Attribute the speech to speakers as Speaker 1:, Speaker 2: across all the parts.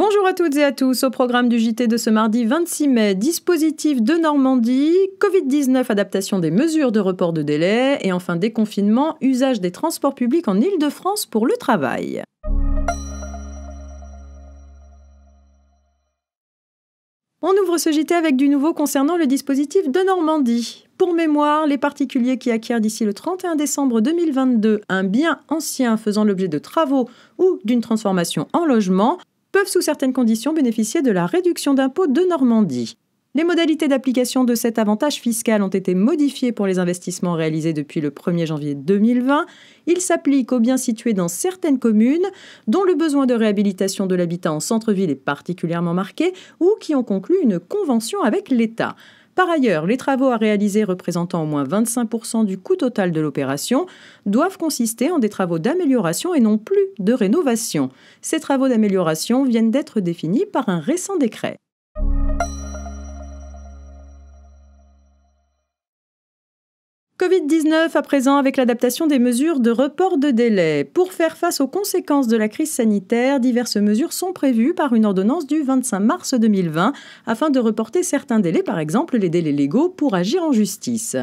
Speaker 1: Bonjour à toutes et à tous, au programme du JT de ce mardi 26 mai, dispositif de Normandie, Covid-19, adaptation des mesures de report de délai et enfin déconfinement, usage des transports publics en Île-de-France pour le travail. On ouvre ce JT avec du nouveau concernant le dispositif de Normandie. Pour mémoire, les particuliers qui acquièrent d'ici le 31 décembre 2022 un bien ancien faisant l'objet de travaux ou d'une transformation en logement peuvent sous certaines conditions bénéficier de la réduction d'impôt de Normandie. Les modalités d'application de cet avantage fiscal ont été modifiées pour les investissements réalisés depuis le 1er janvier 2020. Il s'applique aux biens situés dans certaines communes dont le besoin de réhabilitation de l'habitat en centre-ville est particulièrement marqué ou qui ont conclu une convention avec l'État. Par ailleurs, les travaux à réaliser représentant au moins 25% du coût total de l'opération doivent consister en des travaux d'amélioration et non plus de rénovation. Ces travaux d'amélioration viennent d'être définis par un récent décret. Covid-19 à présent avec l'adaptation des mesures de report de délai. Pour faire face aux conséquences de la crise sanitaire, diverses mesures sont prévues par une ordonnance du 25 mars 2020 afin de reporter certains délais, par exemple les délais légaux pour agir en justice.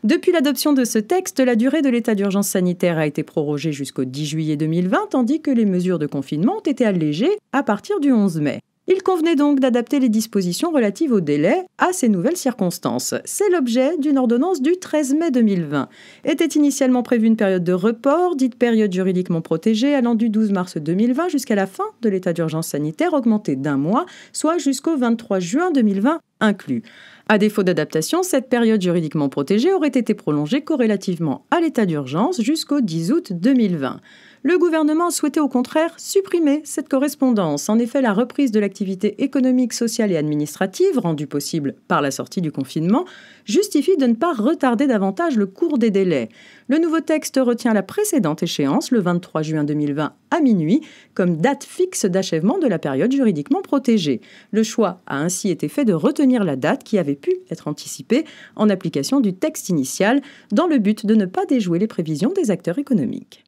Speaker 1: Depuis l'adoption de ce texte, la durée de l'état d'urgence sanitaire a été prorogée jusqu'au 10 juillet 2020 tandis que les mesures de confinement ont été allégées à partir du 11 mai. Il convenait donc d'adapter les dispositions relatives au délai à ces nouvelles circonstances. C'est l'objet d'une ordonnance du 13 mai 2020. Était initialement prévue une période de report, dite période juridiquement protégée, allant du 12 mars 2020 jusqu'à la fin de l'état d'urgence sanitaire, augmentée d'un mois, soit jusqu'au 23 juin 2020 inclus. À défaut d'adaptation, cette période juridiquement protégée aurait été prolongée corrélativement à l'état d'urgence jusqu'au 10 août 2020. Le gouvernement a souhaité au contraire supprimer cette correspondance. En effet, la reprise de l'activité économique, sociale et administrative, rendue possible par la sortie du confinement, justifie de ne pas retarder davantage le cours des délais. Le nouveau texte retient la précédente échéance, le 23 juin 2020 à minuit, comme date fixe d'achèvement de la période juridiquement protégée. Le choix a ainsi été fait de retenir la date qui avait pu être anticipée en application du texte initial, dans le but de ne pas déjouer les prévisions des acteurs économiques.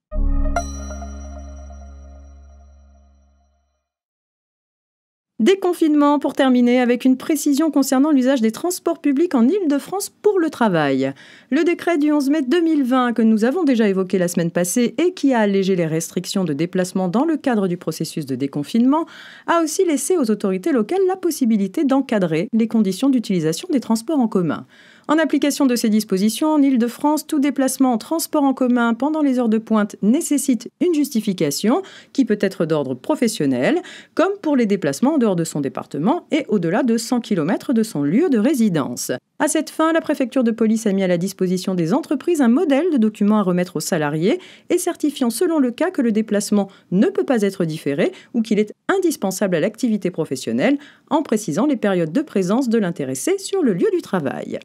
Speaker 1: Déconfinement pour terminer avec une précision concernant l'usage des transports publics en Île-de-France pour le travail. Le décret du 11 mai 2020 que nous avons déjà évoqué la semaine passée et qui a allégé les restrictions de déplacement dans le cadre du processus de déconfinement a aussi laissé aux autorités locales la possibilité d'encadrer les conditions d'utilisation des transports en commun. En application de ces dispositions, en Île-de-France, tout déplacement en transport en commun pendant les heures de pointe nécessite une justification qui peut être d'ordre professionnel, comme pour les déplacements en dehors de son département et au-delà de 100 km de son lieu de résidence. À cette fin, la préfecture de police a mis à la disposition des entreprises un modèle de document à remettre aux salariés et certifiant selon le cas que le déplacement ne peut pas être différé ou qu'il est indispensable à l'activité professionnelle, en précisant les périodes de présence de l'intéressé sur le lieu du travail.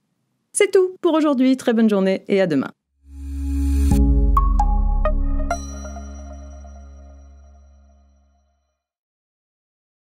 Speaker 1: C'est tout pour aujourd'hui, très bonne journée et à demain.